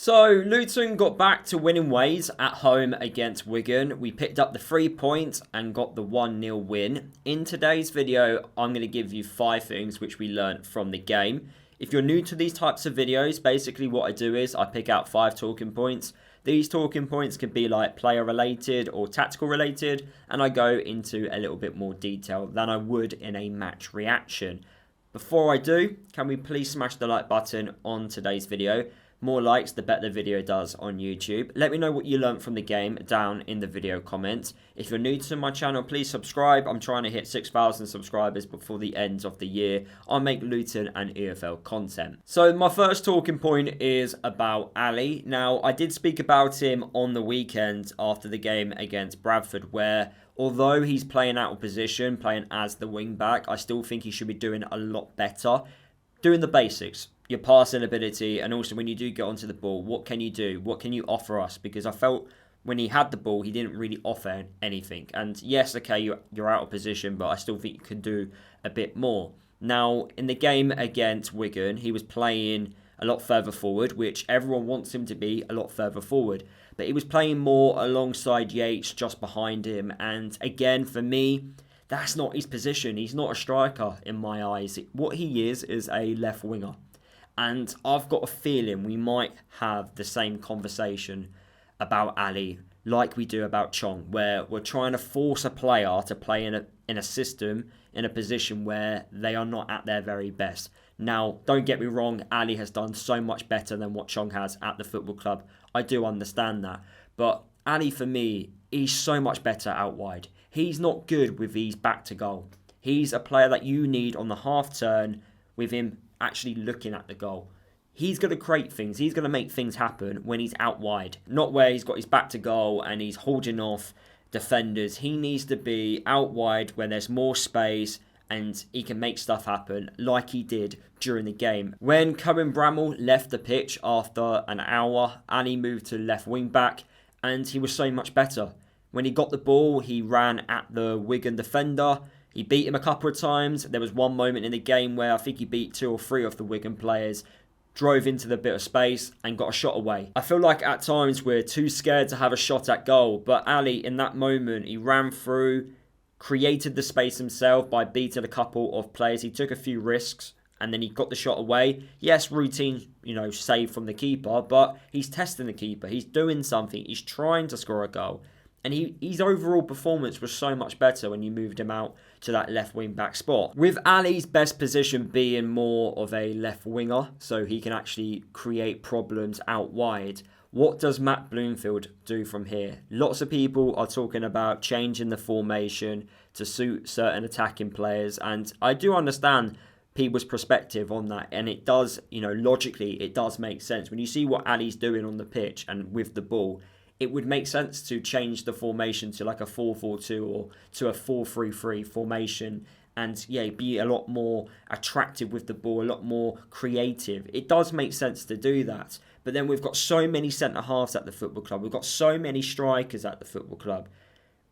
So, Luton got back to winning ways at home against Wigan. We picked up the 3 points and got the 1-0 win. In today's video, I'm going to give you 5 things which we learned from the game. If you're new to these types of videos, basically what I do is I pick out 5 talking points. These talking points can be like player related or tactical related, and I go into a little bit more detail than I would in a match reaction. Before I do, can we please smash the like button on today's video? More likes, the better the video does on YouTube. Let me know what you learned from the game down in the video comments. If you're new to my channel, please subscribe. I'm trying to hit 6,000 subscribers before the end of the year. I make Luton and EFL content. So my first talking point is about Alli. Now, I did speak about him on the weekend after the game against Bradford, where although he's playing out of position, playing as the wing back, I still think he should be doing a lot better. Doing the basics. Your passing ability, and also when you do get onto the ball, what can you do? What can you offer us? Because I felt when he had the ball, he didn't really offer anything. And yes, okay, you're out of position, but I still think you can do a bit more. Now, in the game against Wigan, he was playing a lot further forward, which everyone wants him to be a lot further forward. But he was playing more alongside Yates, just behind him. And again, for me, that's not his position. He's not a striker in my eyes. What he is a left winger. And I've got a feeling we might have the same conversation about Alli like we do about Chong, where we're trying to force a player to play in a system, in a position where they are not at their very best. Now, don't get me wrong, Alli has done so much better than what Chong has at the football club. I do understand that. But Alli, for me, he's so much better out wide. He's not good with his back to goal. He's a player that you need on the half turn with him actually looking at the goal. He's going to create things. He's going to make things happen when he's out wide. Not where he's got his back to goal and he's holding off defenders. He needs to be out wide where there's more space and he can make stuff happen like he did during the game. When Cohen Bramall left the pitch after an hour, Alli moved to left wing back and he was so much better. When he got the ball, he ran at the Wigan defender. He beat him a couple of times. There was one moment in the game where I think he beat 2 or 3 of the Wigan players, drove into the bit of space and got a shot away. I feel like at times we're too scared to have a shot at goal, but Alli in that moment, he ran through, created the space himself by beating a couple of players. He took a few risks and then he got the shot away. Yes, routine, save from the keeper, but he's testing the keeper. He's doing something. He's trying to score a goal. And his overall performance was so much better when you moved him out to that left wing back spot. With Alli's best position being more of a left winger, so he can actually create problems out wide, what does Matt Bloomfield do from here? Lots of people are talking about changing the formation to suit certain attacking players, and I do understand people's perspective on that, and it does, logically, it does make sense. When you see what Alli's doing on the pitch and with the ball, it would make sense to change the formation to like a 4-4-2 or to a 4-3-3 formation and be a lot more attractive with the ball, a lot more creative. It does make sense to do that. But then we've got so many centre-halves at the football club. We've got so many strikers at the football club.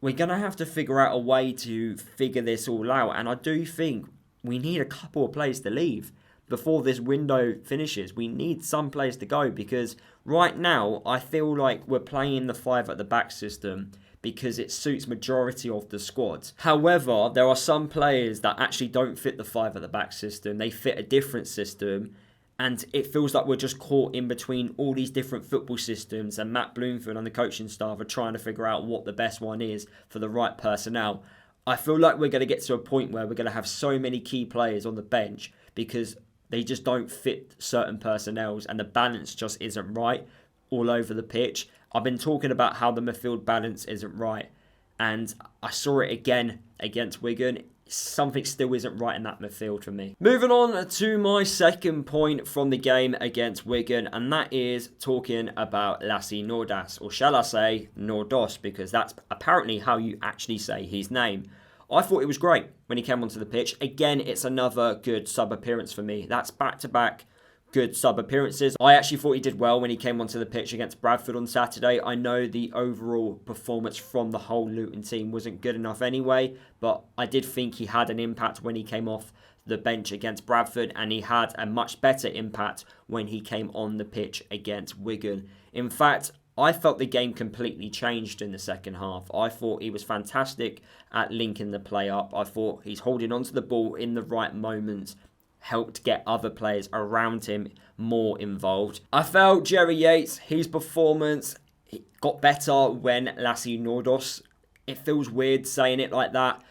We're going to have to figure out a way to figure this all out. And I do think we need a couple of players to leave before this window finishes. We need some players to go because right now I feel like we're playing the 5 at the back system because it suits majority of the squad. However, there are some players that actually don't fit the 5 at the back system. They fit a different system and it feels like we're just caught in between all these different football systems, and Matt Bloomfield and the coaching staff are trying to figure out what the best one is for the right personnel. I feel like we're going to get to a point where we're going to have so many key players on the bench because they just don't fit certain personnels and the balance just isn't right all over the pitch. I've been talking about how the midfield balance isn't right, and I saw it again against Wigan. Something still isn't right in that midfield for me. Moving on to my second point from the game against Wigan, and that is talking about Lasse Nordås, or shall I say Nordås, because that's apparently how you actually say his name. I thought it was great when he came onto the pitch. Again, it's another good sub-appearance for me. That's back-to-back good sub-appearances. I actually thought he did well when he came onto the pitch against Bradford on Saturday. I know the overall performance from the whole Luton team wasn't good enough anyway, but I did think he had an impact when he came off the bench against Bradford, and he had a much better impact when he came on the pitch against Wigan. In fact, I felt the game completely changed in the second half. I thought he was fantastic at linking the play up. I thought he's holding onto the ball in the right moments, helped get other players around him more involved. I felt Jerry Yates, his performance got better when Lasse Nordås, it feels weird saying it like that,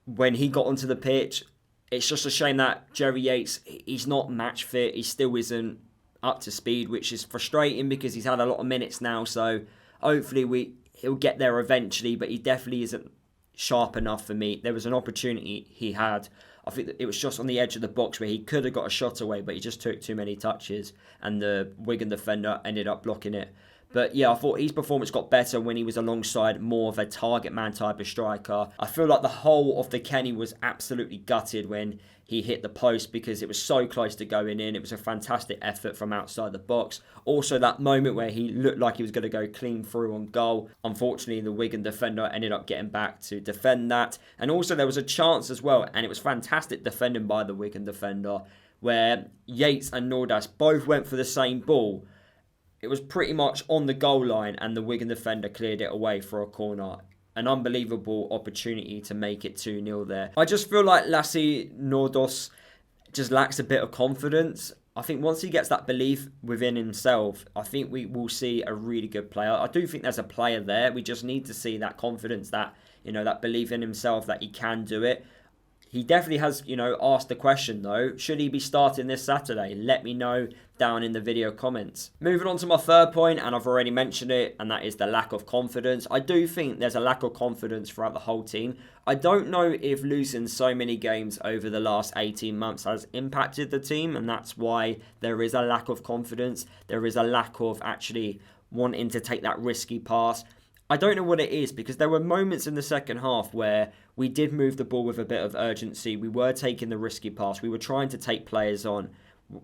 when he got onto the pitch. It's just a shame that Jerry Yates, he's not match fit. He still isn't up to speed, which is frustrating because he's had a lot of minutes now. So hopefully he'll get there eventually, but he definitely isn't sharp enough for me. There was an opportunity he had. I think that it was just on the edge of the box where he could have got a shot away, but he just took too many touches and the Wigan defender ended up blocking it. But yeah, I thought his performance got better when he was alongside more of a target man type of striker. I feel like the whole of the Kenny was absolutely gutted when he hit the post because it was so close to going in. It was a fantastic effort from outside the box. Also, that moment where he looked like he was going to go clean through on goal. Unfortunately, the Wigan defender ended up getting back to defend that. And also, there was a chance as well, and it was fantastic defending by the Wigan defender, where Yates and Nordås both went for the same ball. It was pretty much on the goal line and the Wigan defender cleared it away for a corner. An unbelievable opportunity to make it 2-0 there. I just feel like Lasse Nordås just lacks a bit of confidence. I think once he gets that belief within himself, I think we will see a really good player. I do think there's a player there. We just need to see that confidence, that belief in himself that he can do it. He definitely has, asked the question though, should he be starting this Saturday? Let me know down in the video comments. Moving on to my third point, and I've already mentioned it, and that is the lack of confidence. I do think there's a lack of confidence throughout the whole team. I don't know if losing so many games over the last 18 months has impacted the team, and that's why there is a lack of confidence. There is a lack of actually wanting to take that risky pass. I don't know what it is, because there were moments in the second half where we did move the ball with a bit of urgency. We were taking the risky pass. We were trying to take players on.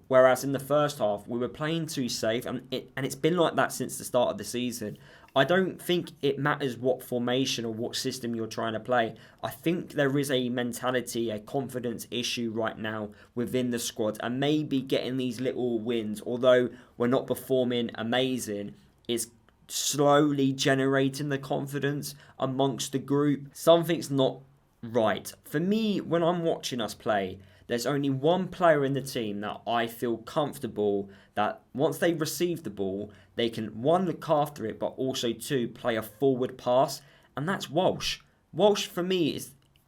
Whereas in the first half, we were playing too safe. And it's been like that since the start of the season. I don't think it matters what formation or what system you're trying to play. I think there is a mentality, a confidence issue right now within the squad. And maybe getting these little wins, although we're not performing amazing, is slowly generating the confidence amongst the group. Something's not right. For me, when I'm watching us play, there's only one player in the team that I feel comfortable that once they receive the ball, they can, one, look after it, but also, two, play a forward pass, and that's Walsh. Walsh, for me,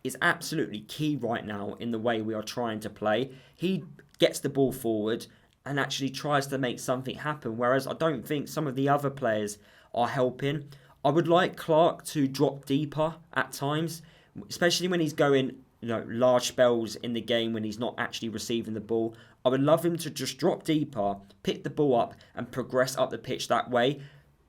is absolutely key right now in the way we are trying to play. He gets the ball forward and actually tries to make something happen, whereas I don't think some of the other players are helping. I would like Clark to drop deeper at times, especially when he's going large spells in the game when he's not actually receiving the ball. I would love him to just drop deeper, pick the ball up and progress up the pitch that way.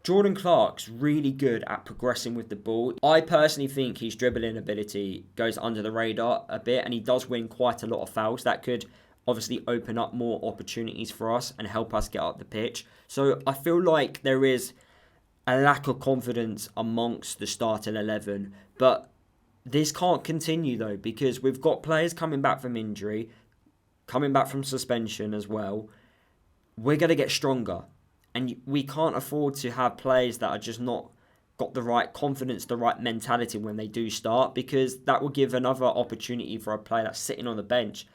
Jordan Clark's really good at progressing with the ball. I personally think his dribbling ability goes under the radar a bit, and he does win quite a lot of fouls. That could obviously open up more opportunities for us and help us get up the pitch. So I feel like there is a lack of confidence amongst the starting 11. But this can't continue though, because we've got players coming back from injury, coming back from suspension as well. We're going to get stronger. And we can't afford to have players that are just not got the right confidence, the right mentality when they do start, because that will give another opportunity for a player that's sitting on the bench.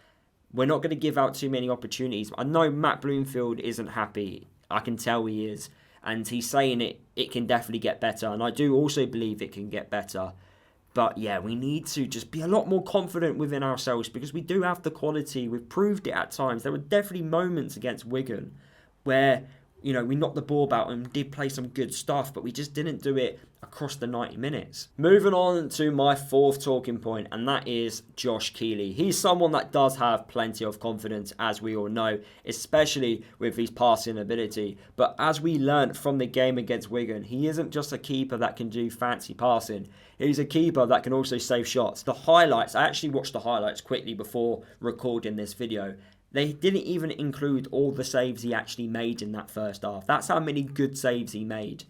We're not going to give out too many opportunities. I know Matt Bloomfield isn't happy. I can tell he is. And he's saying it can definitely get better. And I do also believe it can get better. But yeah, we need to just be a lot more confident within ourselves, because we do have the quality. We've proved it at times. There were definitely moments against Wigan where we knocked the ball about and did play some good stuff, but we just didn't do it across the 90 minutes. Moving on to my fourth talking point, and that is Josh Keeley. He's someone that does have plenty of confidence, as we all know, especially with his passing ability. But as we learnt from the game against Wigan, he isn't just a keeper that can do fancy passing. He's a keeper that can also save shots. The highlights, I actually watched the highlights quickly before recording this video. They didn't even include all the saves he actually made in that first half. That's how many good saves he made.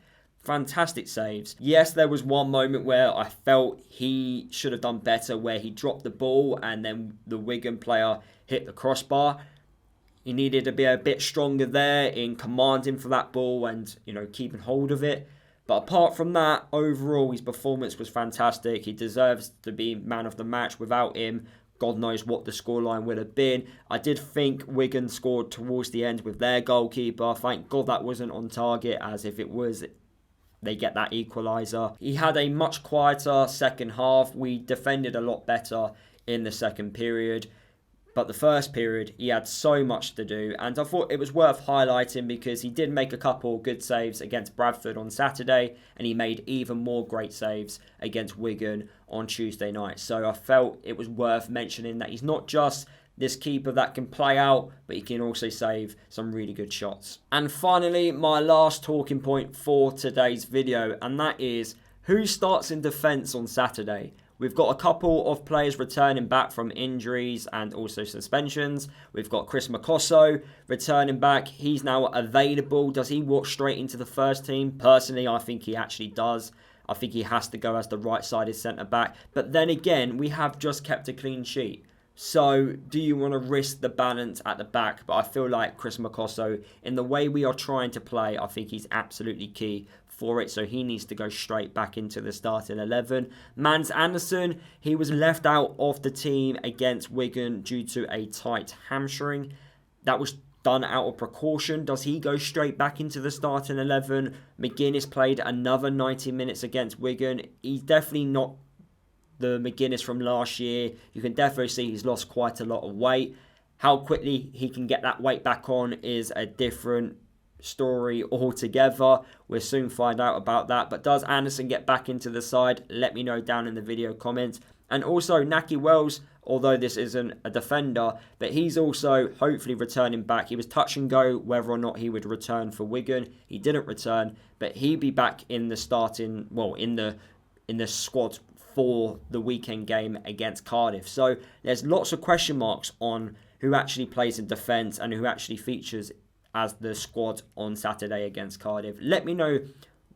fantastic saves. Yes, there was one moment where I felt he should have done better, where he dropped the ball and then the Wigan player hit the crossbar. He needed to be a bit stronger there in commanding for that ball and, keeping hold of it. But apart from that, overall, his performance was fantastic. He deserves to be man of the match. Without him, God knows what the scoreline would have been. I did think Wigan scored towards the end with their goalkeeper. Thank God that wasn't on target, as if it was, they get that equaliser. He had a much quieter second half. We defended a lot better in the second period. But the first period, he had so much to do. And I thought it was worth highlighting because he did make a couple good saves against Bradford on Saturday. And he made even more great saves against Wigan on Tuesday night. So I felt it was worth mentioning that he's not just this keeper that can play out, but he can also save some really good shots. And finally, my last talking point for today's video. And that is, who starts in defence on Saturday? We've got a couple of players returning back from injuries and also suspensions. We've got Chris Makosso returning back. He's now available. Does he walk straight into the first team? Personally, I think he actually does. I think he has to go as the right-sided centre-back. But then again, we have just kept a clean sheet. So, do you want to risk the balance at the back? But I feel like Chris Makosso, in the way we are trying to play, I think he's absolutely key for it, so he needs to go straight back into the starting 11. Mans Anderson, he was left out of the team against Wigan due to a tight hamstring. That was done out of precaution. Does he go straight back into the starting 11? McGuinness played another 90 minutes against Wigan. He's definitely not the McGuinness from last year. You can definitely see he's lost quite a lot of weight. How quickly he can get that weight back on is a different story altogether. We'll soon find out about that. But does Anderson get back into the side? Let me know down in the video comments. And also Nahki Wells, although this isn't a defender, but he's also hopefully returning back. He was touch and go whether or not he would return for Wigan. He didn't return, but he'd be back in the starting, in the squad for the weekend game against Cardiff. So there's lots of question marks on who actually plays in defence and who actually features as the squad on Saturday against Cardiff. Let me know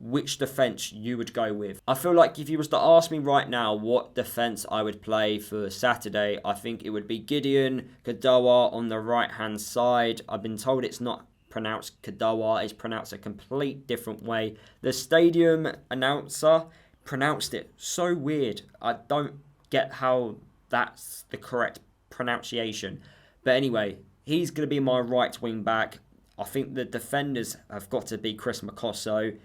which defence you would go with. I feel like if you was to ask me right now what defence I would play for Saturday, I think it would be Gideon, Kadoa on the right-hand side. I've been told it's not pronounced Kadoa, it's pronounced a complete different way. The stadium announcer pronounced it so weird. I don't get how that's the correct pronunciation. But anyway, he's going to be my right wing back. I think the defenders have got to be Chris Makosso.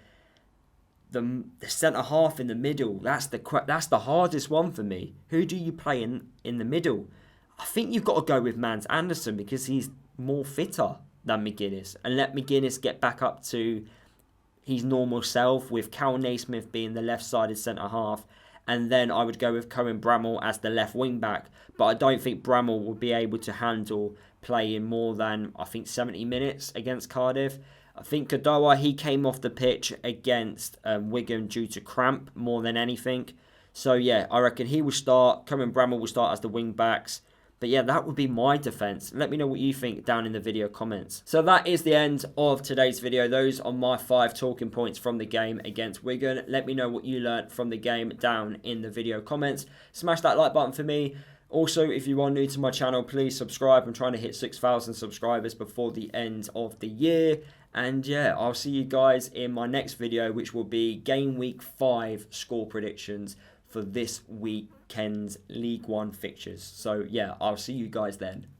The centre half in the middle, that's the hardest one for me. Who do you play in the middle? I think you've got to go with Mans Anderson because he's more fitter than McGuinness. And let McGuinness get back up to his normal self, with Cal Naismith being the left-sided centre half. And then I would go with Cohen Bramall as the left wing back. But I don't think Bramall will be able to handle playing more than, I think, 70 minutes against Cardiff. I think Kadoa, he came off the pitch against Wigan due to cramp more than anything. So yeah, I reckon he will start. Cohen Bramall will start as the wing backs. But yeah, that would be my defence. Let me know what you think down in the video comments. So that is the end of today's video. Those are my 5 talking points from the game against Wigan. Let me know what you learnt from the game down in the video comments. Smash that like button for me. Also, if you are new to my channel, please subscribe. I'm trying to hit 6,000 subscribers before the end of the year. And yeah, I'll see you guys in my next video, which will be Game Week 5 score predictions for this weekend's League One fixtures. So yeah, I'll see you guys then.